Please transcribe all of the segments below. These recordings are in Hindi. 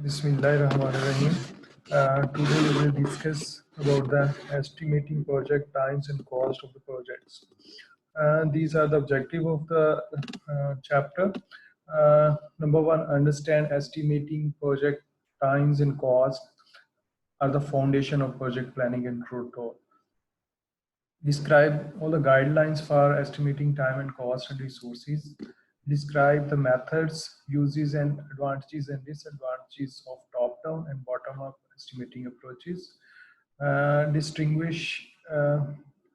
Bismillahirrahmanirrahim. Today we will discuss about the estimating project times and cost of the projects. These are the objective of the chapter. Number one, understand estimating project times and cost are the foundation of project planning and control. Describe all the guidelines for estimating time and cost and resources. Describe the methods, uses and advantages and disadvantages of top-down and bottom-up estimating approaches. Distinguish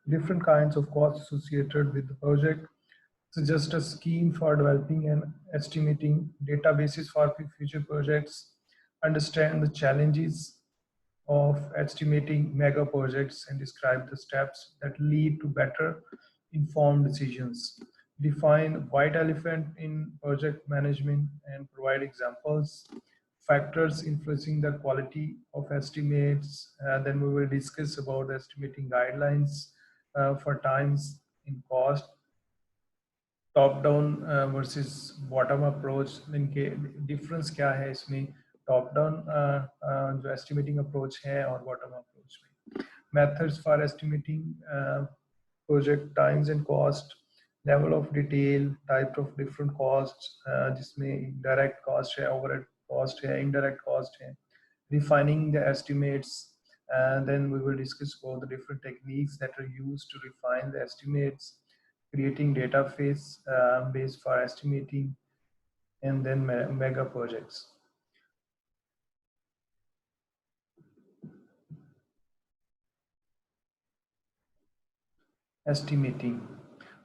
different kinds of costs associated with the project. Suggest a scheme for developing and estimating databases for future projects. Understand the challenges of estimating mega projects and describe the steps that lead to better informed decisions. Define white elephant in project management and provide examples, factors influencing the quality of estimates. Then we will discuss about the estimating guidelines for times in cost, top down versus bottom approach, इनके डिफरेंस क्या है इसमें टॉप डाउन जो एस्टिमेटिंग अप्रोच है और बॉटम अप्रोच में. Methods for estimating project times and cost, level of detail, type of different cost जिसमें डायरेक्ट कॉस्ट है, ओवरहेड कॉस्ट है, इनडायरेक्ट कॉस्ट है, refining the estimates, and then we will discuss about the different techniques that are used to refine the estimates, creating database base for estimating, and then mega projects. Estimating.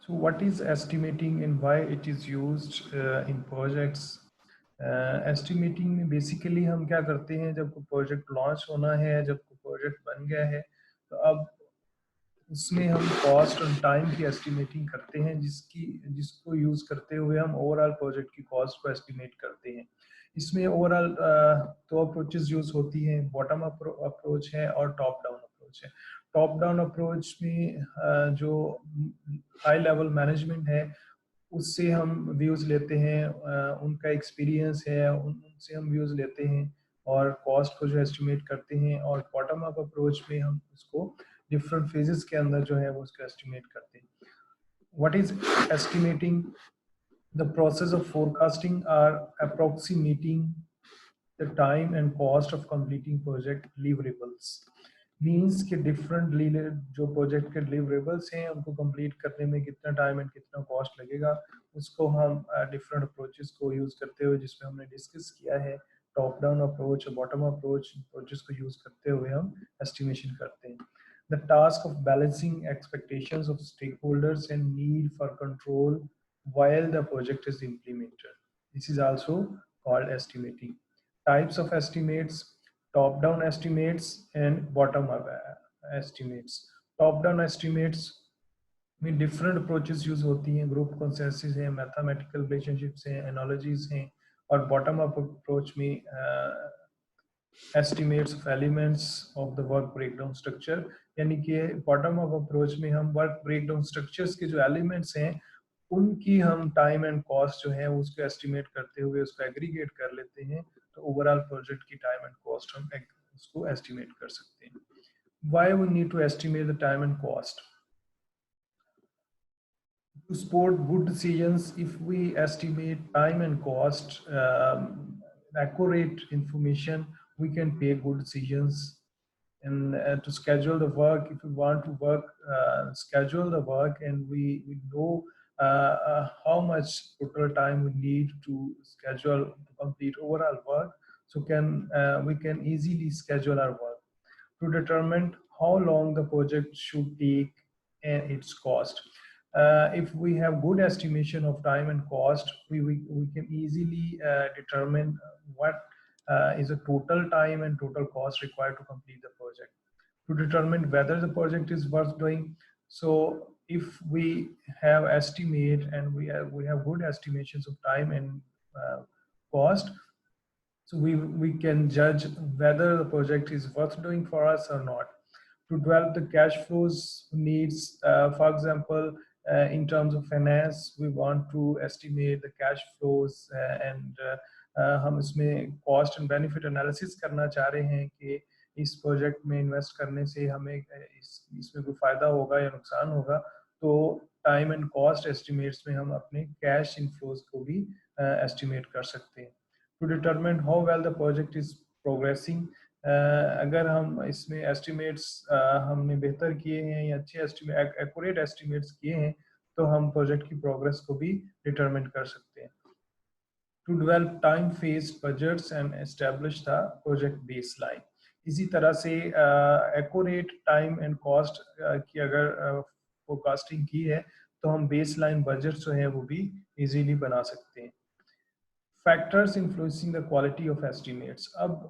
So what is estimating and why it is used in projects? Estimating में बेसिकली हम क्या करते हैं, जब कोई प्रोजेक्ट लॉन्च होना है, जब कोई प्रोजेक्ट बन गया है, तो अब उसमें हम कॉस्ट और टाइम की एस्टिमेटिंग करते हैं, जिसको यूज करते हुए हम ओवरऑल प्रोजेक्ट की कॉस्ट को एस्टिमेट करते हैं. इसमें ओवरऑल दो अप्रोचेस यूज होती हैं, बॉटम अप्रोच है और टॉप डाउन अप्रोच है. टॉप डाउन अप्रोच में जो हाई लेवल मैनेजमेंट है उससे हम व्यूज लेते हैं, उनका एक्सपीरियंस है उनसे हम व्यूज लेते हैं और कॉस्ट को जो एस्टिमेट करते हैं. और बॉटम अप अप्रोच में हम उसको डिफरेंट फेजेस के अंदर जो है वो उसको एस्टिमेट करते हैं. What is estimating? The process of forecasting or approximating the time and cost of completing project deliverables. Means के डिफरेंट जो प्रोजेक्ट के डिलीवरेबल्स हैं उनको कंप्लीट करने में कितना टाइम एंड कितना कॉस्ट लगेगा, उसको हम डिफरेंट अप्रोचेस को यूज करते हुए, जिसमें हमने डिस्कस किया है टॉप डाउन अप्रोच और बॉटम अप्रोचेस को यूज करते हुए हम एस्टिमेशन करते हैं. The task of balancing expectations of stakeholders and need for control while the project is implemented. This is also called estimating. Types of estimates: top-down estimates and bottom-up estimates. Top-down estimates में different approaches use होती हैं, group consensus है, mathematical relationships हैं, analogies हैं, और bottom-up approach में estimates of elements of the work breakdown structure. यानी कि bottom-up approach में हम work breakdown structures के जो elements हैं उनकी हम टाइम एंड कॉस्ट जो है उसको एस्टिमेट करते हुए उसको एग्रीगेट कर लेते हैं, तो ओवरऑल प्रोजेक्ट की टाइम एंड कॉस्ट हम उसको एस्टिमेट कर सकते हैं. Why we need to estimate the time and cost? To support good decisions, if we estimate time and cost, accurate information, we can take good decisions. And to schedule the work, if we want to work, schedule the work, and we know how much total time we need to schedule to complete overall work, so we can easily schedule our work. To determine how long the project should take and its cost. If we have good estimation of time and cost, we can easily determine what is the total time and total cost required to complete the project. To determine whether the project is worth doing, so if we have estimate and we have good estimations of time and cost, so we can judge whether the project is worth doing for us or not. To develop the cash flows needs, for example, in terms of finance, we want to estimate the cash flows and हम इसमें कॉस्ट एंड बेनिफिट एनालिसिस करना चाह रहे हैं कि इस प्रोजेक्ट में इन्वेस्ट करने से हमें इसमें कोई फ़ायदा होगा या नुकसान होगा, तो टाइम एंड कॉस्ट एस्टिमेट्स में हम अपने कैश इनफ्लोज को भी एस्टिमेट कर सकते हैं। To determine how well the project is progressing, अगर हम इसमें एस्टिमेट्स हमने बेहतर किए हैं या अच्छे एस्टिमेट एक्यूरेट एस्टिमेट्स किए हैं, तो हम प्रोजेक्ट की प्रोग्रेस को भी डिटरमिन कर सकते हैं। To develop time phase budgets and establish the project baseline, इसी तरह से एक्यूरेट टाइम एंड कॉस्ट की अगर फोरकास्टिंग की है, तो हम बेसलाइन बजट जो है वो भी इजीली बना सकते हैं। Factors influencing the quality of estimates, अब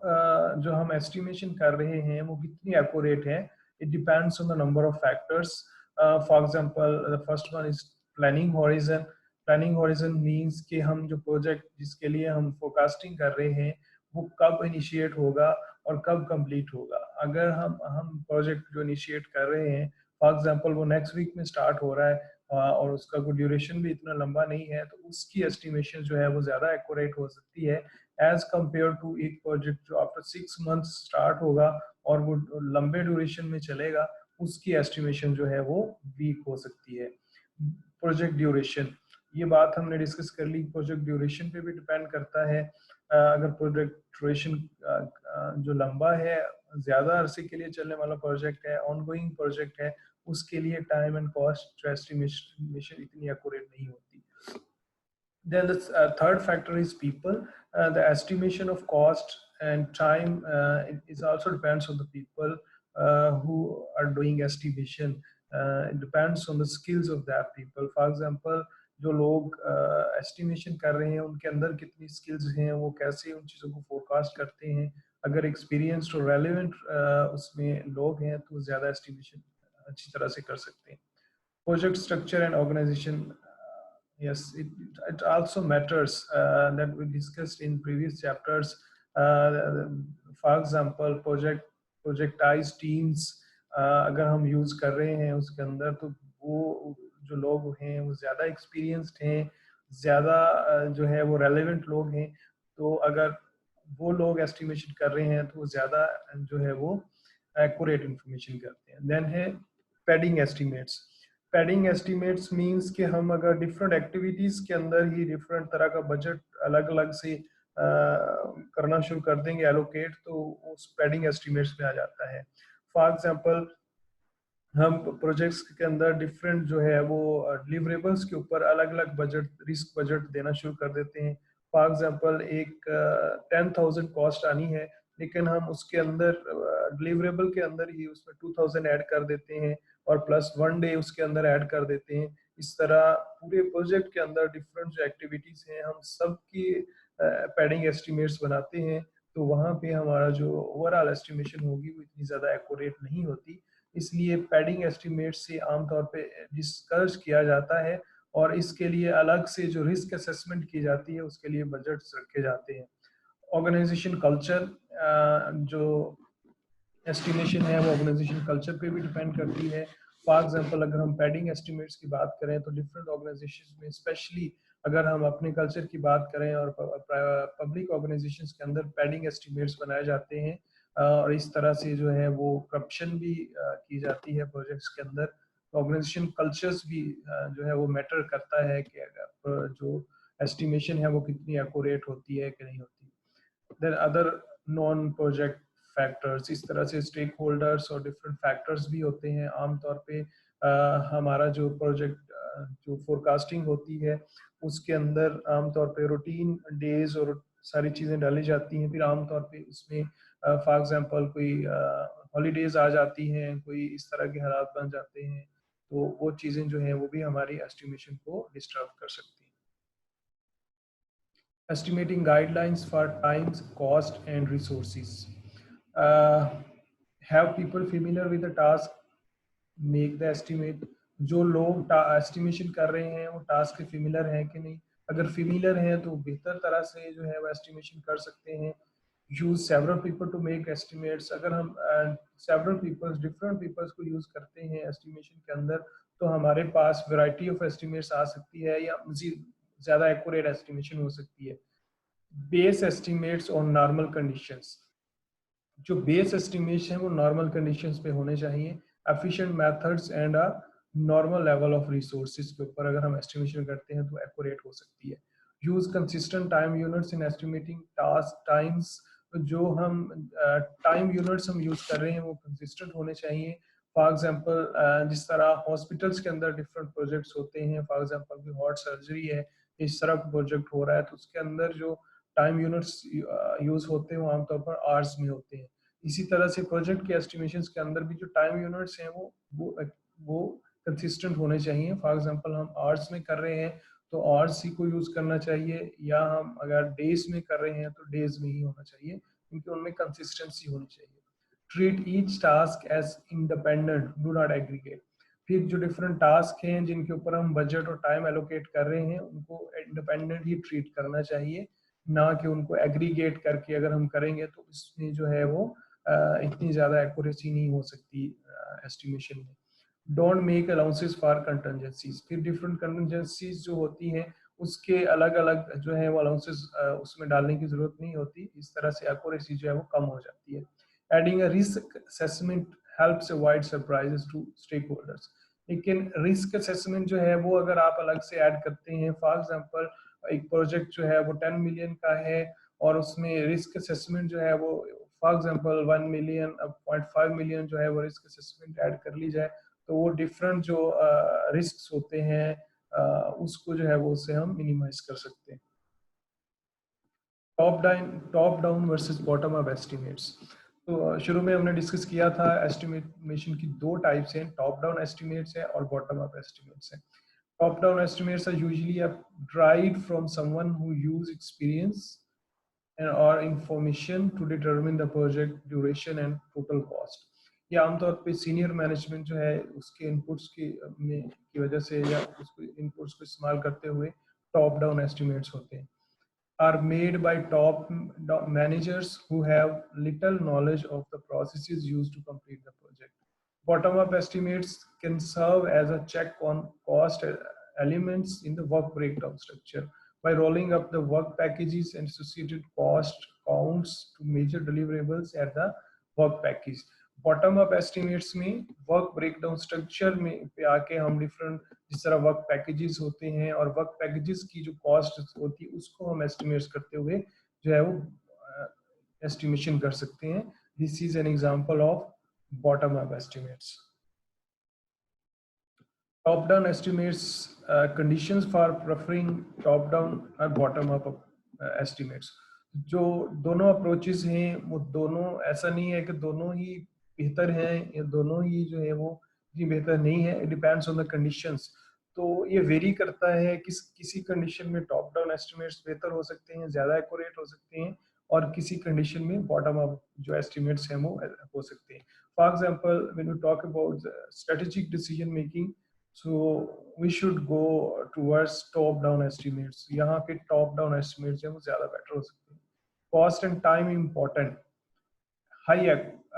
जो हम एस्टिमेशन कर रहे हैं वो कितनी एक्यूरेट है, it depends on the number of factors. For example the first one is planning horizon. Planning horizon means कि हम जो प्रोजेक्ट जिसके लिए हम फोरकास्टिंग कर रहे हैं वो कब इनिशिएट होगा और कब कंप्लीट होगा। अगर हम प्रोजेक्ट जो इनिशिएट कर रहे हैं, फॉर एग्जांपल वो नेक्स्ट वीक में स्टार्ट हो रहा है और उसका कोई ड्यूरेशन भी इतना लंबा नहीं है, तो उसकी एस्टिमेशन जो है वो ज़्यादा एक्यूरेट हो सकती है एज कम्पेयर टू एक प्रोजेक्ट जो आफ्टर 6 मंथ्स स्टार्ट होगा और वो लंबे ड्यूरेशन में चलेगा, उसकी एस्टिमेशन जो है वो वीक हो सकती है। प्रोजेक्ट ड्यूरेशन, ये बात हमने डिस्कस कर ली, प्रोजेक्ट ड्यूरेशन पे भी डिपेंड करता है। अगर प्रोजेक्ट ड्यूरेशन जो लंबा है, ज़्यादा अरसे के लिए चलने वाला प्रोजेक्ट है, ऑनगोइंग प्रोजेक्ट है, उसके लिए टाइम एंड कॉस्ट एस्टिमेशन इतनी एक्यूरेट नहीं होती। Then the third factor is people. The estimation of cost and time is also depends on the people who are doing estimation. It depends on the skills of that people. For example, जो लोग एस्टिमेशन कर रहे हैं उनके अंदर कितनी स्किल्स हैं, वो कैसे उन चीज़ों को फोरकास्ट करते हैं। अगर एक्सपीरियंस्ड और रेलिवेंट उसमें लोग हैं तो ज़्यादा एस्टिमेशन अच्छी तरह से कर सकते हैं। Project structure and organization, yes, it also matters, that we discussed in previous chapters. For example, projectized teams अगर हम यूज कर रहे हैं उसके अंदर, तो वो जो लोग हैं वो ज़्यादा एक्सपीरियंस्ड हैं, ज़्यादा जो है वो रेलेवेंट लोग हैं, तो अगर वो लोग एस्टिमेशन कर रहे हैं तो ज़्यादा जो है वो एक्यूरेट इंफॉर्मेशन करते हैं। देन है padding estimates. Padding estimates means कि हम अगर डिफरेंट एक्टिविटीज के अंदर ही डिफरेंट तरह का बजट अलग अलग से करना शुरू कर देंगे एलोकेट, तो उस पैडिंग एस्टिमेट्स में आ जाता है। फॉर एग्जांपल, हम प्रोजेक्ट्स के अंदर डिफरेंट जो है वो डिलीवरेबल्स के ऊपर अलग अलग बजट, रिस्क बजट देना शुरू कर देते हैं। फॉर एग्जांपल, एक 10,000 कॉस्ट आनी है, लेकिन हम उसके अंदर डिलीवरेबल के अंदर ही उसमें 2,000 ऐड कर देते हैं और प्लस 1 डे उसके अंदर ऐड कर देते हैं। इस तरह पूरे प्रोजेक्ट के अंदर डिफरेंट जो एक्टिविटीज हैं हम सब की पैडिंग एस्टिमेट्स बनाते हैं, तो वहाँ पे हमारा जो ओवरऑल एस्टिमेशन होगी वो इतनी ज़्यादा एक्यूरेट नहीं होती। इसलिए पैडिंग एस्टिमेट से आमतौर पे डिस्कस किया जाता है और इसके लिए अलग से जो रिस्क असेसमेंट की जाती है उसके लिए बजट्स रखे जाते हैं। ऑर्गेनाइजेशन कल्चर, जो एस्टिमेशन है वो ऑर्गेनाइजेशन कल्चर पे भी डिपेंड करती है। फॉर एग्जांपल, अगर हम पैडिंग एस्टिमेट्स की बात करें तो डिफरेंट ऑर्गेनाइजेशंस में, स्पेशली अगर हम अपने कल्चर की बात करें और पब्लिक ऑर्गेनाइजेशंस के अंदर पैडिंग एस्टिमेट्स बनाए जाते हैं और इस तरह से जो है वो करप्शन भी की जाती है प्रोजेक्ट्स के अंदर। ऑर्गेनाइजेशन कल्चर्स भी जो है वो मैटर करता है कि अगर जो एस्टिमेशन है वो कितनी एक्यूरेट होती है कि नहीं होती। Then other non project factors, इस तरह से स्टेक होल्डर्स और डिफरेंट फैक्टर्स भी होते हैं। आमतौर पे हमारा जो प्रोजेक्ट जो फोरकास्टिंग होती है उसके अंदर आमतौर पे रूटीन डेज और सारी चीज़ें डाली जाती हैं। फिर आमतौर पे उसमें फॉर एग्जांपल कोई हॉलीडेज आ जाती हैं, कोई इस तरह के हालात बन जाते हैं, तो वो चीज़ें जो हैं वो भी हमारी एस्टिमेशन को डिस्टर्ब कर सकती हैं। Estimating guidelines for times, cost, and resources. Uh, have people familiar with the task make the estimate? जो लोग एस्टिमेशन कर रहे हैं वो टास्क फेमिलर हैं कि नहीं? अगर फेमिलर हैं तो बेहतर तरह से जो है वो एस्टिमेशन कर सकते हैं। Use several people to make estimates, अगर हम सेवरल पीपल्स, डिफरेंट पीपल्स को यूज करते हैं एस्टिमेशन के अंदर, तो हमारे पास वैरायटी ऑफ एस्टिमेट्स आ सकती है या ज़्यादा एक्यूरेट एस्टिमेशन हो सकती है। बेस एस्टिमेट्स और नॉर्मल कंडीशंस। जो बेस एस्टिमेशन है वो नॉर्मल कंडीशंस पे होने चाहिए। Efficient methods and a normal level of resources के ऊपर अगर हम एस्टिमेशन करते हैं तो एक्यूरेट हो सकती है। Use consistent time units in estimating task times. जो हम टाइम यूनिट्स हम यूज कर रहे हैं वो कंसिस्टेंट होने चाहिए। फॉर एग्जांपल जिस तरह हॉस्पिटल्स के अंदर डिफरेंट प्रोजेक्ट्स होते हैं, फॉर एग्जांपल कोई हार्ट सर्जरी है, इस तरह का प्रोजेक्ट हो रहा है, तो उसके अंदर जो टाइम यूनिट्स यूज होते हैं वो आमतौर पर आवर्स में होते हैं। इसी तरह से प्रोजेक्ट के एस्टिमेशंस के अंदर भी जो टाइम यूनिट्स हैं वो कंसिस्टेंट होने चाहिए। फॉर एग्जांपल हम आवर्स में कर रहे हैं तो आवर्स ही को यूज करना चाहिए, या हम अगर डेज में कर रहे हैं तो डेज में ही होना चाहिए, क्योंकि उनमें कंसिस्टेंसी होनी चाहिए। Treat each task as independent, do not aggregate. फिर जो डिफरेंट टास्क हैं जिनके ऊपर हम बजट और टाइम एलोकेट कर रहे हैं उनको इंडिपेंडेंट ही ट्रीट करना चाहिए, ना कि उनको एग्रीगेट करके अगर हम करेंगे तो इसमें जो है वो इतनी ज़्यादा एक्यूरेसी नहीं हो सकती एस्टिमेशन में। Don't make allowances for contingencies. फिर डिफरेंट कंटेंजेंसीज जो होती हैं उसके अलग अलग जो है वो अलाउंसेस उसमें डालने की जरूरत नहीं होती। इस तरह से एक्यूरेसी जो है वो कम हो जाती है। Adding a risk assessment helps avoid surprises to stakeholders. लेकिन रिस्क असेसमेंट जो है वो अगर आप अलग से ऐड करते हैं, फॉर एग्जांपल एक प्रोजेक्ट जो है वो 10 मिलियन का है और उसमें रिस्क असेसमेंट जो है वो फॉर एग्जांपल 1 मिलियन 0.5 मिलियन जो है वो रिस्क असेसमेंट ऐड कर ली जाए, तो वो डिफरेंट जो रिस्क होते हैं उसको जो है वो उससे हम मिनिमाइज कर सकते हैं। Top down versus bottom up estimates. तो शुरू में हमने डिस्कस किया था एस्टिमेशन की दो टाइप्स हैं, टॉप डाउन एस्टिमेट्स है और बॉटम अप एस्टिमेट्स है। Top down estimates are usually derived from someone who use experience and or information to determine the project duration and total cost। ये आमतौर पे सीनियर मैनेजमेंट जो है उसके इनपुट्स की वजह से या उसको इनपुट्स को इस्तेमाल करते हुए टॉप डाउन एस्टिमेट्स होते हैं। Are made by top managers who have little knowledge of the processes used to complete the project. Bottom-up estimates can serve as a check on cost elements in the work breakdown structure by rolling up the work packages and associated cost counts to major deliverables at the work package. Bottom up estimates में वर्क ब्रेकडाउन स्ट्रक्चर में पे आके हम डिफरेंट जिस तरह वर्क पैकेजेस होते हैं और वर्क पैकेजेस की जो कॉस्ट होती है उसको हम एस्टिमेट्स करते हुए जो है वो एस्टिमेशन कर सकते हैं। This is an example of bottom up estimates. Top down estimates conditions for preferring top down और बॉटम अप एस्टिमेट्स। जो दोनों अप्रोचेस हैं वो दोनों ऐसा नहीं है कि दोनों ही बेहतर हैं या दोनों ही जो है वो इतनी बेहतर नहीं है। It depends on the conditions. तो ये वेरी करता है किसी कंडीशन में टॉप डाउन एस्टिमेट्स बेहतर हो सकते हैं, ज़्यादा एक्यूरेट हो सकते हैं, और किसी कंडीशन में बॉटम अप जो एस्टिमेट्स हैं वो हो सकते हैं। For example when we talk about strategic decision making, so we should go towards top down estimates। यहाँ पे top down estimates हैं वो ज़्यादा बेटर हो सकते हैं। cost and time important, high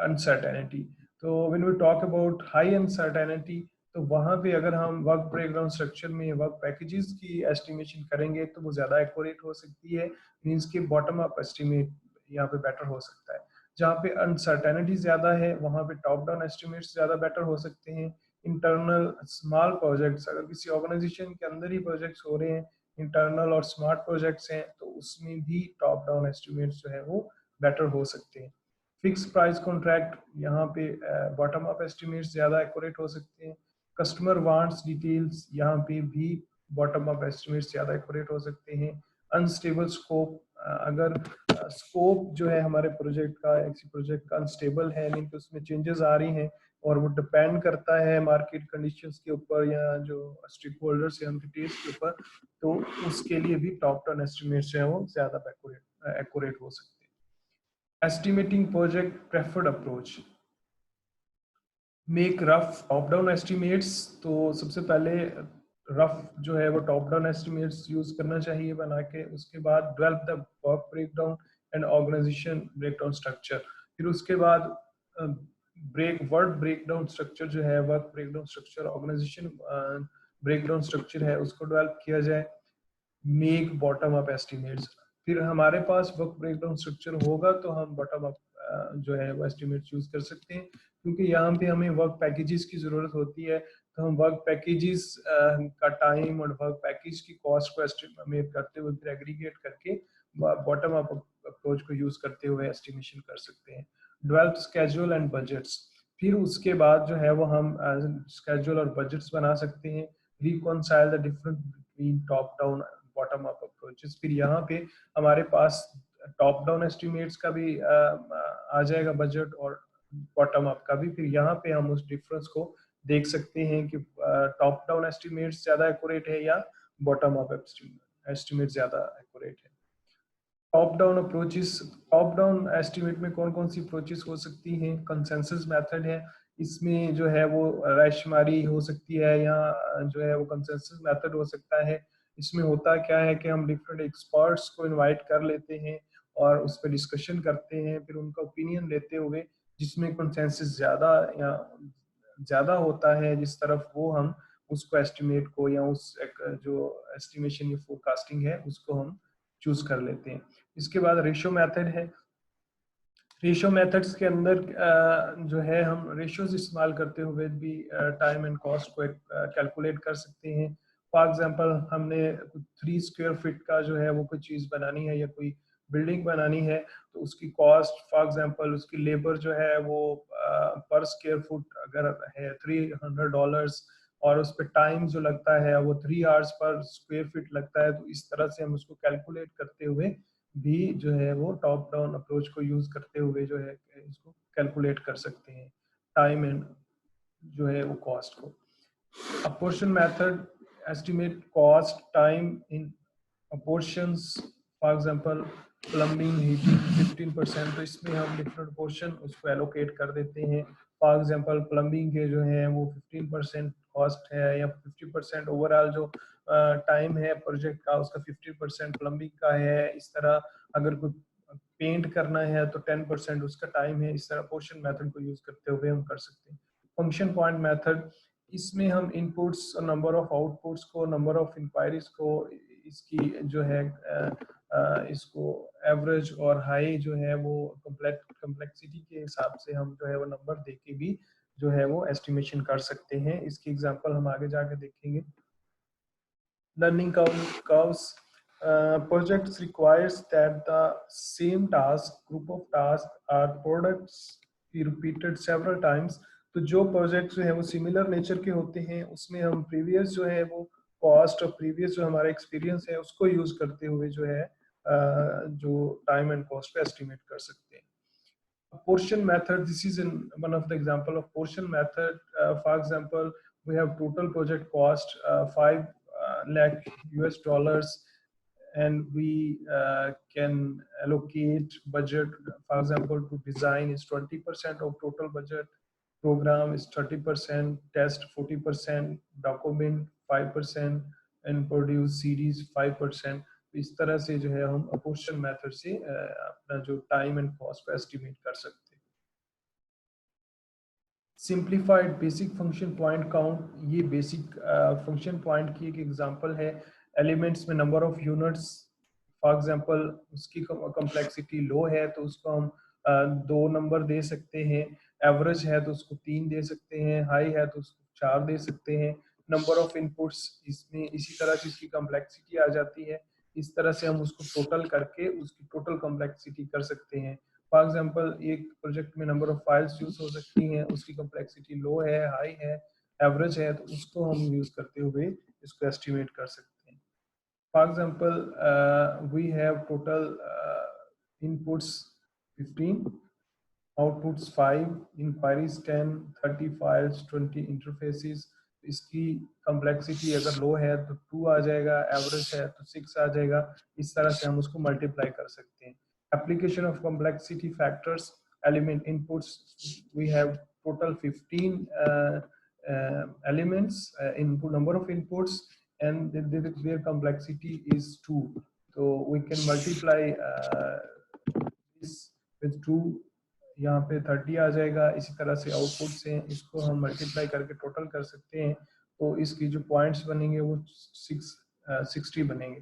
uncertainty। तो when we talk about high uncertainty, तो वहाँ पे अगर हम वर्क ब्रेकडाउन स्ट्रक्चर में वर्क पैकेजेस की एस्टिमेशन करेंगे तो वो ज़्यादा एक्यूरेट हो सकती है, मीन्स कि बॉटम अप एस्टिमेट यहाँ पे बेटर हो सकता है। जहाँ पे अनसर्टेनिटी ज़्यादा है वहाँ पे टॉप डाउन एस्टिमेट्स ज़्यादा बेटर हो सकते हैं। इंटरनल स्मॉल प्रोजेक्ट्स, अगर किसी ऑर्गेनाइजेशन के अंदर ही प्रोजेक्ट्स हो रहे हैं, इंटरनल और स्मार्ट प्रोजेक्ट्स हैं, तो उसमें भी टॉप डाउन एस्टिमेट्स जो है वो बेटर हो सकते हैं। फिक्स प्राइस कॉन्ट्रैक्ट, यहाँ पे बॉटम अप एस्टिमेट्स ज़्यादा एक्यूरेट हो सकते हैं। कस्टमर वांट्स डिटेल्स, यहाँ पे भी बॉटम अप एस्टिमेट्स ज़्यादा एक्यूरेट हो सकते हैं। अनस्टेबल स्कोप, अगर स्कोप जो है हमारे प्रोजेक्ट का किसी प्रोजेक्ट का अनस्टेबल है, यानी कि उसमें चेंजेस आ रही हैं और वो डिपेंड करता है मार्केट कंडीशंस के ऊपर या जो स्टेक होल्डर्स या एंटिटीज के ऊपर, तो उसके लिए भी टॉप डाउन एस्टिमेट्स जो है वो ज़्यादा एक्यूरेट हो सकते हैं। Estimating project preferred approach, make rough top down estimates. तो सबसे पहले रफ जो है वो टॉप डाउन एस्टिमेट्स यूज करना चाहिए बना के, उसके बाद develop the work breakdown and organization breakdown structure. फिर उसके बाद वर्क ब्रेकडाउन स्ट्रक्चर जो है, work breakdown structure organization breakdown structure है, उसको डेवलप किया जाए। मेक बॉटम अप एस्टिमेट्स, फिर हमारे पास वर्क ब्रेकडाउन स्ट्रक्चर होगा तो हम बॉटम अप जो है वो एस्टिमेट चूज कर सकते हैं, क्योंकि यहाँ पे हमें वर्क पैकेजेस की जरूरत होती है। तो हम वर्क पैकेजेस का टाइम और वर्क पैकेज की कॉस्ट को एस्टिमेट करते हुए फिर एग्रीगेट करके बॉटम अप अप्रोच को यूज करते हुए एस्टिमेशन कर सकते हैं। डेवलप स्केड्यूल एंड बजट्स, फिर उसके बाद जो है वो हम स्केड्यूल और बजट्स बना सकते हैं। Reconcile the difference between top down bottom up approaches, फिर यहाँ पे हमारे पास टॉप डाउन एस्टिमेट्स का भी आ जाएगा बजट और बॉटम अप का भी। फिर यहाँ पे हम उस डिफरेंस को देख सकते हैं कि टॉप डाउन एस्टिमेट्स ज्यादा एक्यूरेट है या बॉटम अप एस्टिमेट ज्यादा एक्यूरेट है। Top down approaches, top down estimate में कौन कौन सी अप्रोचेस हो सकती हैं? कंसेंसस मेथड है, इसमें जो है वो रायशुमारी हो सकती है या जो है वो कंसेंसस मेथड हो सकता है। इसमें होता क्या है कि हम डिफरेंट एक्सपर्ट्स को इनवाइट कर लेते हैं और उस पर डिस्कशन करते हैं, फिर उनका ओपिनियन लेते हुए जिसमें कंसेंसस ज्यादा या ज्यादा होता है जिस तरफ, वो हम उसको एस्टिमेट को या उस जो एस्टिमेशन या फोरकास्टिंग है उसको हम चूज कर लेते हैं। इसके बाद रेशियो मेथड है। रेशियो मेथड्स के अंदर जो है हम रेशियोज इस्तेमाल करते हुए भी टाइम एंड कॉस्ट को कैलकुलेट कर सकते हैं। फॉर एग्जांपल हमने 3 स्क्वायर फीट का जो है वो कोई चीज़ बनानी है या कोई बिल्डिंग बनानी है, तो उसकी कॉस्ट फॉर एग्जांपल उसकी लेबर जो है वो पर स्क्वायर फुट अगर है $300 और उस पर टाइम जो लगता है वो 3 आवर्स पर स्क्वायर फीट लगता है, तो इस तरह से हम उसको कैलकुलेट करते हुए भी जो है वो टॉप डाउन अप्रोच को यूज करते हुए जो है इसको कैलकुलेट कर सकते हैं टाइम एंड जो है वो कॉस्ट को। Apportion method estimate cost time in apportions. For example plumbing heating 15%, तो इसमें हम डिफरेंट पोर्शन उसको एलोकेट कर देते हैं। फॉर एग्जांपल प्लम्बिंग के जो है वो 15% कॉस्ट है या 50% ओवरऑल जो टाइम है प्रोजेक्ट का उसका 50% प्लम्बिंग का है। इस तरह अगर कोई पेंट करना है तो 10% उसका टाइम है। इस तरह पोर्शन मेथड को यूज करते हुए हम कर सकते हैं। फंक्शन पॉइंट मेथड, इसमें हम इनपुट्स और नंबर ऑफ आउटपुट्स को, नंबर ऑफ इंक्वायरीज को, इसकी जो है इसको एवरेज और हाई जो है वो कम्प्लेक्सिटी के हिसाब से हम जो है वो नंबर देके भी जो है वो एस्टिमेशन कर सकते हैं। इसकी एग्जांपल हम आगे जाके देखेंगे। Learning curves, projects requires that the same task, group of tasks or products be repeated several times। तो जो प्रोजेक्ट जो है वो सिमिलर नेचर के होते हैं उसमें हम प्रीवियस जो है वो कॉस्ट और प्रीवियस जो हमारा एक्सपीरियंस है उसको यूज करते हुए जो है जो टाइम एंड कॉस्ट को एस्टिमेट कर सकते हैं। Portion method, this is one of the example of portion method. For example, we have total project cost 5 lakh US dollars, and we can allocate budget. For example, to design is 20% of total budget, program is 30%, test 40%, document 5%, and produce series 5%। इस तरह से जो है हम अपोर्शन मेथड से अपना जो टाइम एंड कॉस्ट को एस्टिमेट कर सकते हैं। Simplified basic function point count, ये बेसिक फंक्शन पॉइंट की एक एग्जांपल है। एलिमेंट्स में number of units, for example उसकी कॉम्प्लेक्सिटी लो है तो उसको हम 2 नंबर दे सकते हैं। एवरेज है तो उसको 3 दे सकते हैं। हाई है तो उसको 4 दे सकते हैं। नंबर ऑफ इनपुट्स, इसमें इसी तरह से इसकी कॉम्प्लेक्सिटी आ जाती है। इस तरह से हम उसको टोटल करके उसकी टोटल कॉम्प्लेक्सिटी कर सकते हैं। फॉर एग्जांपल एक प्रोजेक्ट में नंबर ऑफ फाइल्स यूज हो सकती हैं, उसकी कॉम्प्लेक्सिटी लो है, हाई है, एवरेज है, तो उसको हम यूज करते हुए इसको एस्टिमेट कर सकते हैं। For example we have total inputs 15, outputs 5, inquiries 10, 30 files, 20 interfaces। इसकी complexity अगर लो है तो 2 आ जाएगा, एवरेज है तो 6 आ जाएगा। इस तरह से हम उसको मल्टीप्लाई कर सकते हैं। Application of complexity factors, element inputs, we have total 15 elements, input number of inputs, and their complexity is 2। So we can multiply this with 2, यहाँ पे 30 आ जाएगा। इसी तरह से आउटपुट से इसको हम मल्टीप्लाई करके टोटल कर सकते हैं, तो इसकी जो पॉइंट्स बनेंगे वो 60 बनेंगे।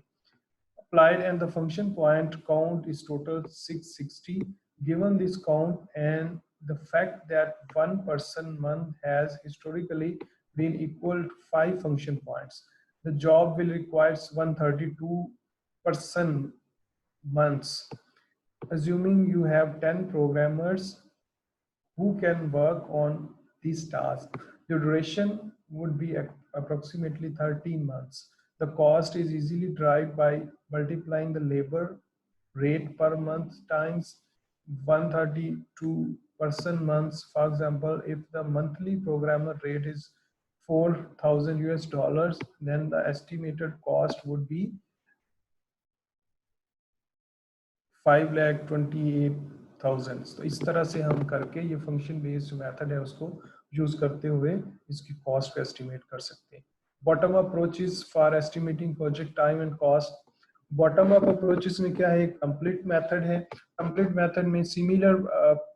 applied and the function point count is total 660. Given this count and the fact that one person month has historically been equal to 5 function points, the job will require 132 person months. Assuming you have 10 programmers who can work on these tasks, the duration would be approximately 13 months. The cost is easily derived by multiplying the labor rate per month times 132 person months. For example, if the monthly programmer rate is 4,000 US dollars, then the estimated cost would be 5,28,000। तो इस तरह से हम करके ये फंक्शन बेस्ड मेथड है उसको यूज करते हुए इसकी कॉस्ट को एस्टिमेट कर सकते हैं। Bottom up approaches for estimating project time and cost. Bottom up approaches में क्या है, एक कंप्लीट मेथड है। कंप्लीट मेथड में सिमिलर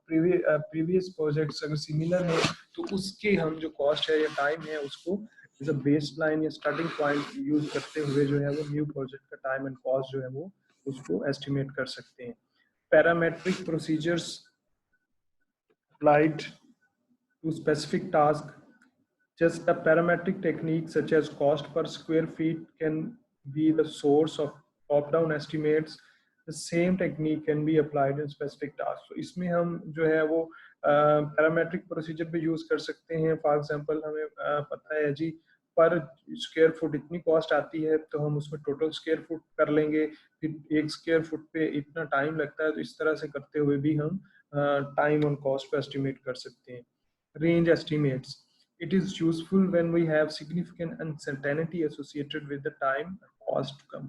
प्रीवियस प्रोजेक्ट्स अगर सिमिलर है तो उसके हम जो कॉस्ट है या टाइम है उसको एज अ बेस लाइन या स्टार्टिंग पॉइंट यूज करते हुए जो है वो न्यू प्रोजेक्ट का टाइम एंड कॉस्ट जो है वो उसको एस्टिमेट कर सकते हैं। Parametric procedures applied to specific task. Just a parametric technique such as cost per square feet can be the source of top-down estimates. The same technique can be applied in specific tasks. So इसमें हम जो है वो पैरामेट्रिक प्रोसीजर पे यूज कर सकते हैं। फॉर एग्जांपल हमें पता है जी पर स्क्वायर फुट इतनी कॉस्ट आती है तो हम उसमें टोटल स्क्वायर फुट कर लेंगे, फिर एक स्क्वायर फुट पे इतना टाइम लगता है, तो इस तरह से करते हुए भी हम टाइम और कॉस्ट को एस्टिमेट कर सकते हैं। Range estimates, it is useful when we have significant uncertainty associated with the time cost to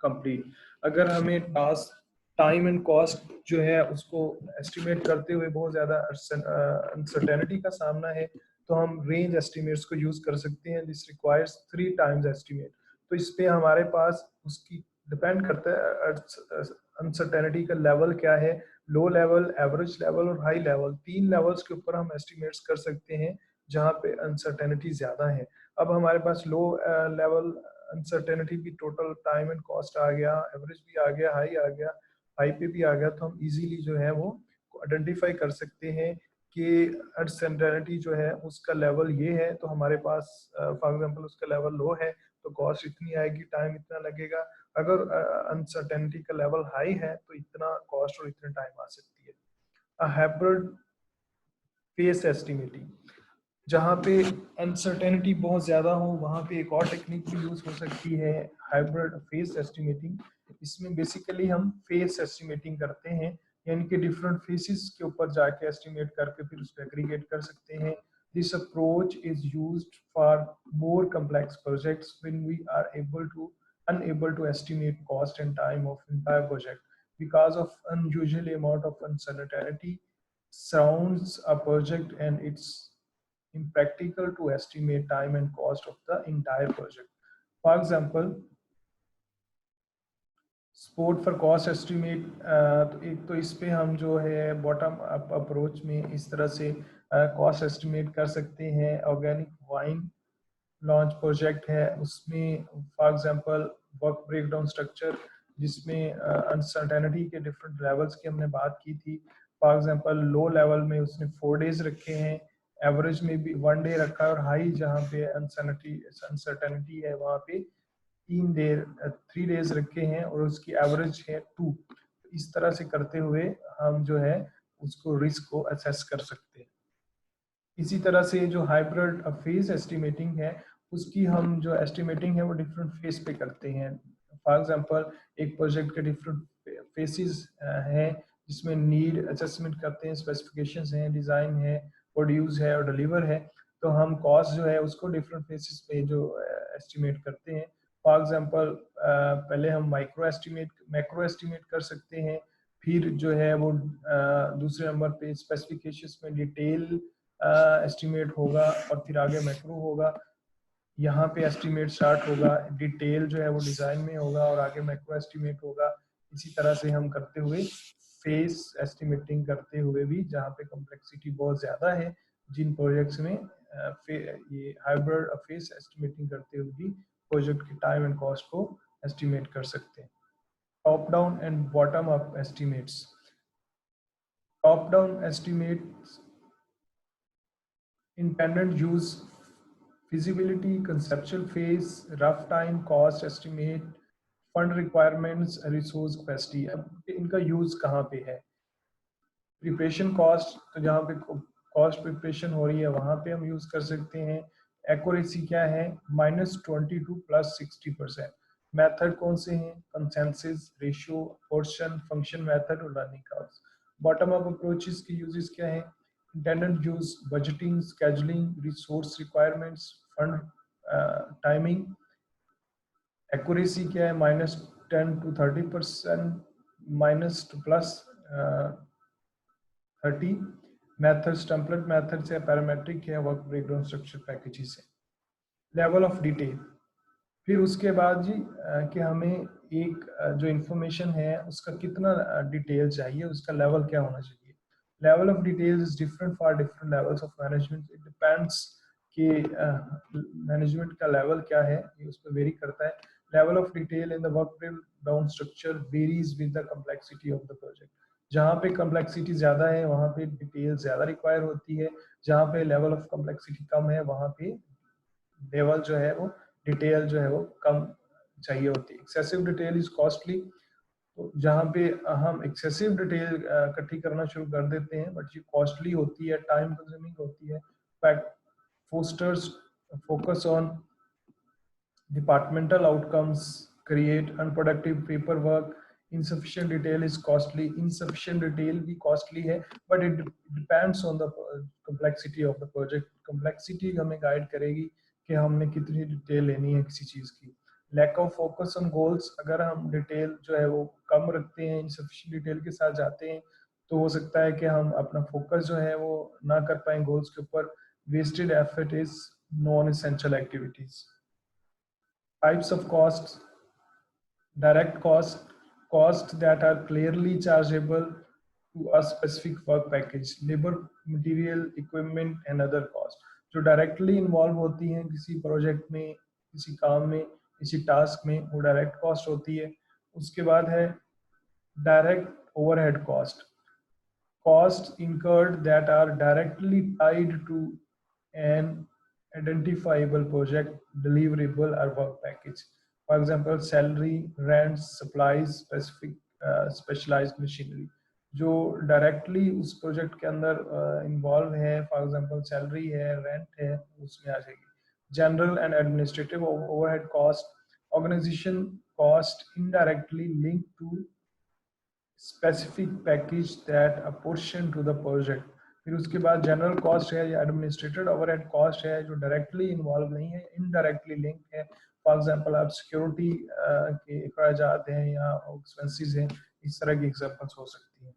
complete। अगर हमें टास्क टाइम एंड कॉस्ट जो है उसको एस्टिमेट करते हुए बहुत ज़्यादा अनसर्टेनिटी का सामना है तो हम रेंज एस्टिमेट्स को यूज़ कर सकते हैं। This requires 3 times estimate. तो इस पे हमारे पास उसकी डिपेंड करता है अनसर्टेनिटी का लेवल क्या है, लो लेवल, एवरेज लेवल और हाई लेवल। 3 लेवल्स के ऊपर हम एस्टिमेट्स कर सकते हैं जहाँ पे अनसर्टेनिटी ज्यादा है। अब हमारे पास लो लेवल अनसर्टेनिटी भी टोटल टाइम एंड कॉस्ट आ गया, एवरेज भी आ गया, हाई आ गया, हाई पे भी आ गया, तो हम इजीली जो है वो आइडेंटिफाई कर सकते हैं कि अनसर्टेनिटी जो है उसका लेवल ये है, तो हमारे पास फॉर एग्जांपल उसका लेवल लो है तो कॉस्ट इतनी आएगी, टाइम इतना लगेगा। अगर अनसर्टेनिटी का लेवल हाई है तो इतना कॉस्ट और इतना टाइम आ सकती है। हाइब्रिड फेस एस्टिमेटिंग, जहाँ पे अनसर्टेनिटी बहुत ज़्यादा हो वहाँ पे एक और टेक्निक भी यूज़ हो सकती है, हाइब्रिड फेस एस्टिमेटिंग। इसमें बेसिकली हम फेस एस्टिमेटिंग करते हैं, यानी कि डिफरेंट फेसेस के ऊपर जाके एस्टिमेट करके फिर उसको एग्रीगेट कर सकते हैं। This approach is used for more complex projects when we are unable to estimate cost and time of entire project because of unusual amount of uncertainty surrounds a project and it's impractical to estimate time and cost of the entire project. For example, support for cost estimate, तो एक तो इस पे हम जो है बॉटम अप अप्रोच में इस तरह से कॉस्ट एस्टिमेट कर सकते हैं। ऑर्गेनिक वाइन लॉन्च प्रोजेक्ट है, उसमें for example work breakdown structure जिसमें अनसर्टेनिटी के डिफरेंट लेवल्स की हमने बात की थी। फॉर एग्जांपल लो लेवल में उसने 4 डेज रखे हैं, एवरेज में भी 1 डे रखा है और हाई जहाँ पे अनसर्टेनिटी है वहाँ पे 3 डेज रखे हैं और उसकी एवरेज है 2। इस तरह से करते हुए हम जो है उसको रिस्क को असेस कर सकते हैं। इसी तरह से जो हाइब्रिड फेज एस्टिमेटिंग है उसकी हम जो एस्टिमेटिंग है वो डिफरेंट फेज पे करते हैं। फॉर एग्जांपल एक प्रोजेक्ट के डिफरेंट फेसेस हैं जिसमें नीड असेसमेंट करते हैं, स्पेसिफिकेशंस हैं, डिज़ाइन है, प्रोड्यूस है और डिलीवर है। तो हम कॉस्ट जो है उसको डिफरेंट फेसेस पे जो एस्टिमेट करते हैं। फॉर एग्जांपल पहले हम मैक्रो एस्टिमेट कर सकते हैं, फिर जो है वो दूसरे नंबर पे स्पेसिफिकेशंस में डिटेल एस्टिमेट होगा और फिर आगे मैक्रो होगा। यहाँ पे एस्टिमेट स्टार्ट होगा, डिटेल जो है वो डिज़ाइन में होगा और आगे मैक्रो एस्टिमेट होगा। इसी तरह से हम करते हुए फेस एस्टिमेटिंग करते हुए भी, जहाँ पे कॉम्प्लेक्सिटी बहुत ज़्यादा है जिन प्रोजेक्ट्स में ये हाइब्रिड फेस एस्टिमेटिंग करते हुए भी प्रोजेक्ट की टाइम एंड कॉस्ट को एस्टिमेट कर सकते हैं। top down and bottom up estimates. Top down estimates intended use, feasibility, conceptual phase, rough time, cost estimate, fund requirements, resource capacity. अब इनका यूज कहाँ पे है? प्रिपरेशन कॉस्ट, तो जहाँ पे कॉस्ट प्रिपरेशन हो रही है वहां पे हम यूज कर सकते हैं। एक्यूरेसी क्या है? -22 + 60%। मेथड कौन से हैं? Consensus, ratio, portion, function method और learning curves. Bottom up approaches के यूजेस क्या है? Intended use, budgeting, scheduling, resource requirements, fund timing. Accuracy क्या है? -10 to 30%, -2 + 30। मेथड्स, टेम्पलेट मेथड्स या पैरामेट्रिक है, वर्क ब्रेकडाउन, स्ट्रक्चर, पैकेजेस है। लेवल ऑफ डिटेल, फिर उसके बाद जी कि हमें एक जो इंफॉर्मेशन है उसका कितना डिटेल चाहिए, उसका लेवल क्या होना चाहिए। Level of details is different for different levels of management. It depends कि मैनेजमेंट का लेवल क्या है, ये उस पर वेरी करता है। Level of detail in the work breakdown structure varies with the complexity of the project. जहाँ पे कम्प्लेक्सिटी ज़्यादा है वहाँ पे डिटेल ज़्यादा रिक्वायर होती है, जहाँ पे लेवल ऑफ कम्प्लेक्सिटी कम है वहाँ पे लेवल जो है वो डिटेल जो है वो कम चाहिए होती है। एक्सेसिव डिटेल इज कॉस्टली, तो जहाँ पे हम एक्सेसिव डिटेल इकट्ठी करना शुरू कर देते हैं बट ये कॉस्टली होती है, टाइम कंज्यूमिंग होती है। Fact fosters focus on departmental outcomes, create unproductive paperwork. Insufficient detail is costly. Insufficient detail भी costly है, but it depends on the complexity of the project. Complexity हमें guide करेगी कि हमने कितनी डिटेल लेनी है किसी चीज की। Lack of focus on goals, अगर हम डिटेल जो है वो कम रखते हैं, insufficient डिटेल के साथ जाते हैं, तो हो सकता है कि हम अपना फोकस जो है वो ना कर पाए गोल्स के ऊपर। Wasted effort is non-essential activities. Types of costs: direct costs, costs that are clearly chargeable to a specific work package, labor, material, equipment and other costs, जो डायरेक्टली इन्वॉल्व होती हैं किसी प्रोजेक्ट में, किसी काम में, किसी टास्क में, वो डायरेक्ट कॉस्ट होती है। उसके बाद है direct overhead cost, costs incurred that are directly tied to an identifiable project, deliverable or work package. For example, salary, rent, supplies, specialized machinery. जो डायरेक्टली उस प्रोजेक्ट के अंदर इन्वॉल्व है, फॉर एग्जांपल सैलरी है, रेंट है, उसमें आ जाएगी। General and administrative overhead cost, organization cost indirectly linked to specific package that apportion to the project। फिर उसके बाद जनरल कॉस्ट है या एडमिनिस्ट्रेटेड ओवरहेड कॉस्ट है जो डायरेक्टली इन्वॉल्व नहीं है, इनडायरेक्टली लिंक है। फॉर एग्जांपल आप सिक्योरिटी के अखराजात हैं या एक्सपेंसेस हैं, इस तरह की एग्जांपल्स हो सकती हैं।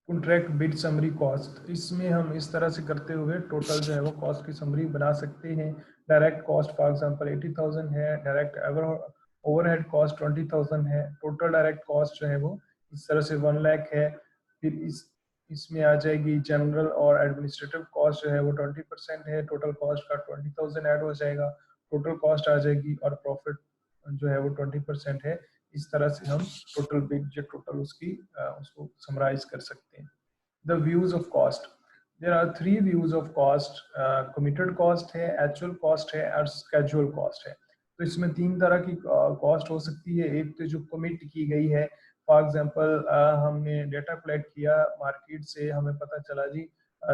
कॉन्ट्रैक्ट बिड समरी कॉस्ट, इसमें हम इस तरह से करते हुए टोटल जो है वो कॉस्ट की समरी बना सकते हैं। डायरेक्ट कॉस्ट फॉर एग्जांपल 80,000 है, डायरेक्ट ओवरहेड कॉस्ट 20,000 है, टोटल डायरेक्ट कॉस्ट जो है वो इस तरह से 1 लाख है। फिर इसमें आ जाएगी जनरल और एडमिनिस्ट्रेटिव कॉस्ट जो है वो 20% है, टोटल कॉस्ट का 20,000 ऐड हो जाएगा, टोटल कॉस्ट आ जाएगी और प्रॉफिट जो है वो 20% है। इस तरह से हम टोटल बिग जो टोटल उसको समराइज कर सकते हैं। The views of cost, there are 3 views of cost. Committed cost है, एक्चुअल कॉस्ट है और स्केड्यूल कॉस्ट है। तो इसमें 3 तरह की कॉस्ट हो सकती है। एक तो जो कमिट की गई है, फॉर एग्जांपल हमने डेटा कलेक्ट किया मार्केट से, हमें पता चला जी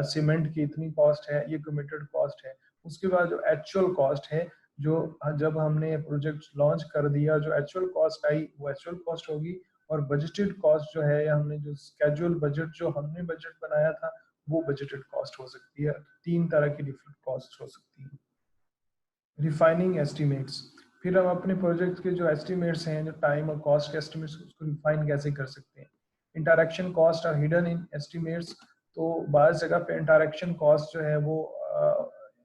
सीमेंट की इतनी कॉस्ट है, ये कमिटेड कॉस्ट है। उसके बाद जो एक्चुअल कॉस्ट है, जो जब हमने प्रोजेक्ट लॉन्च कर दिया, जो एक्चुअल कॉस्ट आई वो एक्चुअल कॉस्ट होगी, और बजटेड कॉस्ट जो है, या हमने जो स्केड्यूल बजट जो हमने बजट बनाया था वो बजटेड कॉस्ट हो सकती है। 3 तरह की डिफरेंट कॉस्ट हो सकती है। रिफाइनिंग एस्टिमेट्स, फिर हम अपने प्रोजेक्ट के जो एस्टिमेट्स हैं, जो टाइम और कॉस्ट के एस्टिमेट्स, उसको रिफाइन कैसे कर सकते हैं। Interaction cost are hidden in estimates, तो बाज़ जगह पे इंटरेक्शन कॉस्ट जो है वो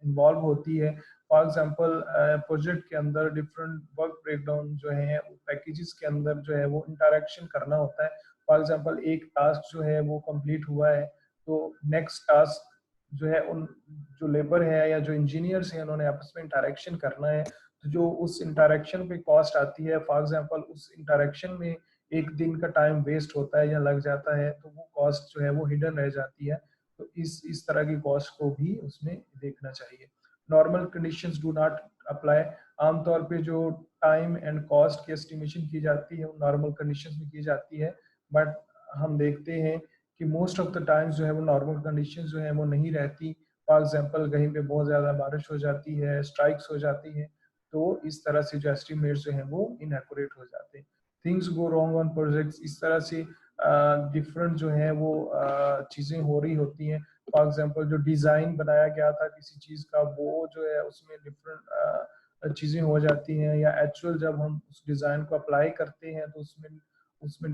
इन्वॉल्व होती है। फॉर एग्जांपल प्रोजेक्ट के अंदर डिफरेंट वर्क ब्रेकडाउन जो है पैकेजेस के अंदर जो है वो इंटरेक्शन करना होता है। फॉर एग्जांपल एक टास्क जो है वो कंप्लीट हुआ है, तो नेक्स्ट टास्क जो है उन जो लेबर है या जो इंजीनियर्स हैं उन्होंने आपस में इंटरेक्शन करना है, तो जो उस इंटरेक्शन पे कॉस्ट आती है, फॉर एग्जांपल उस इंटरेक्शन में एक दिन का टाइम वेस्ट होता है या लग जाता है, तो वो कॉस्ट जो है वो हिडन रह जाती है। तो इस तरह की कॉस्ट को भी उसमें देखना चाहिए। Normal conditions do not apply. आमतौर पे जो टाइम एंड कॉस्ट की एस्टिमेशन की जाती है वो नॉर्मल कंडीशंस में की जाती है, बट हम देखते हैं कि मोस्ट ऑफ द टाइम्स जो है वो नॉर्मल कंडीशंस जो है वो नहीं रहती। फॉर एग्जांपल कहीं पे बहुत ज़्यादा बारिश हो जाती है, स्ट्राइक्स हो जाती हैं, तो इस तरह से जो एस्टिमेट्स जो हैं वो इनएक्यूरेट हो जाते हैं। Things go wrong on projects, इस तरह से डिफरेंट जो है वो चीज़ें हो रही होती हैं। फॉर एग्जांपल जो डिज़ाइन बनाया गया था किसी चीज़ का, वो जो है उसमें डिफरेंट चीज़ें हो जाती हैं, या एक्चुअल जब हम उस डिज़ाइन को अप्लाई करते हैं तो उसमें उसमें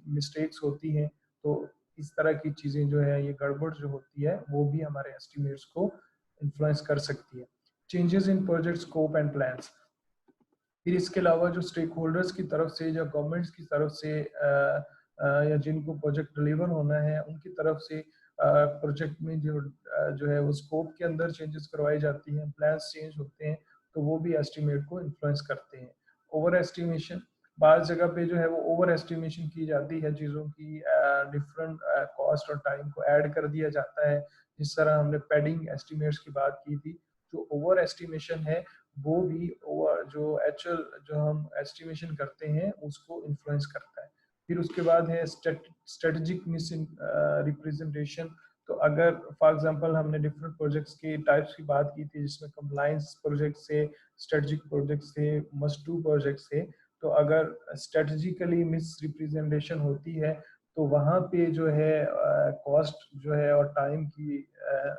मिस्टेक्स होती हैं। तो इस तरह की चीज़ें जो है, ये गड़बड़ जो होती है, वो भी हमारे एस्टिमेट्स को इन्फ्लुएंस कर सकती है। Changes in project scope and plans. फिर इसके अलावा जो स्टेक होल्डर्स की तरफ से, या गवर्नमेंट्स की तरफ से, या जिनको प्रोजेक्ट डिलीवर होना है उनकी तरफ से प्रोजेक्ट में जो है वो स्कोप के अंदर चेंजेस करवाई जाती हैं, प्लान्स चेंज होते हैं, तो वो भी एस्टिमेट को इन्फ्लुएंस करते हैं। ओवर एस्टिमेशन, बाज़ जगह पे जो है वो ओवर एस्टिमेशन की जाती है चीज़ों की, डिफरेंट कॉस्ट और टाइम को ऐड कर दिया जाता है। जिस तरह हमने पैडिंग एस्टिमेट्स की बात की थी, जो ओवर एस्टिमेशन है वो भी ओवर जो एक्चुअल जो हम एस्टिमेशन करते हैं उसको इन्फ्लुएंस करता है। फिर उसके बाद है स्ट्रेटेजिक मिस रिप्रेजेंटेशन। तो अगर फॉर एग्जांपल हमने डिफरेंट प्रोजेक्ट्स के टाइप्स की बात की थी, जिसमें कंप्लायंस प्रोजेक्ट से, स्ट्रेटेजिक प्रोजेक्ट्स थे, मस्ट डू प्रोजेक्ट्स थे, तो अगर स्ट्रेटेजिकली मिस रिप्रेजेंटेशन होती है तो वहाँ पे जो है कॉस्ट जो है और टाइम की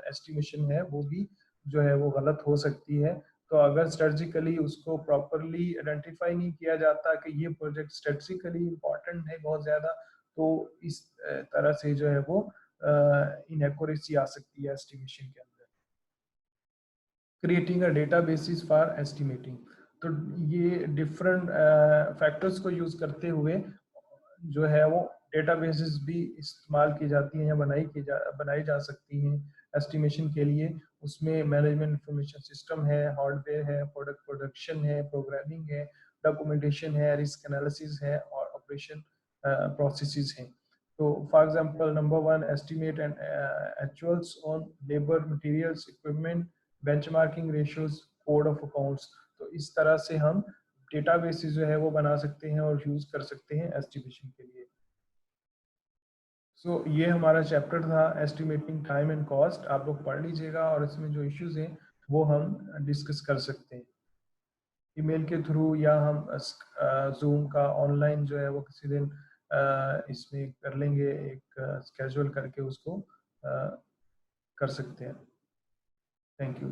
एस्टिमेशन है वो भी जो है वो गलत हो सकती है। तो अगर स्ट्रेटजिकली उसको प्रॉपरली आइडेंटिफाई नहीं किया जाता कि ये प्रोजेक्ट स्ट्रेटजिकली इम्पोर्टेंट है बहुत ज़्यादा, तो इस तरह से जो है वो इनएक्यूरेसी आ सकती है एस्टिमेशन के अंदर। Creating a data basis for estimating. तो ये डिफरेंट फैक्टर्स को यूज़ करते हुए जो है वो डेटा बेसिस भी इस्तेमाल की जाती हैं या बनाई जा सकती हैं एस्टिमेशन के लिए। उसमें मैनेजमेंट इंफॉर्मेशन सिस्टम है, हार्डवेयर है, प्रोडक्ट प्रोडक्शन है, प्रोग्रामिंग है, डॉक्यूमेंटेशन है, रिस्क एनालिसिस है और ऑपरेशन प्रोसेसेस हैं। तो for example number 1, estimate and actuals on labour, materials, equipment, benchmarking ratios, code of accounts. तो इस तरह से हम डेटा बेसिस जो है वो बना सकते हैं और यूज कर सकते हैं एस्टिमेशन के लिए। सो ये हमारा चैप्टर था एस्टिमेटिंग टाइम एंड कॉस्ट। आप लोग पढ़ लीजिएगा और इसमें जो इश्यूज हैं वो हम डिस्कस कर सकते हैं ईमेल के थ्रू, या हम जूम का ऑनलाइन जो है वो किसी दिन इसमें कर लेंगे, एक स्केड्यूल करके उसको कर सकते हैं। Thank you.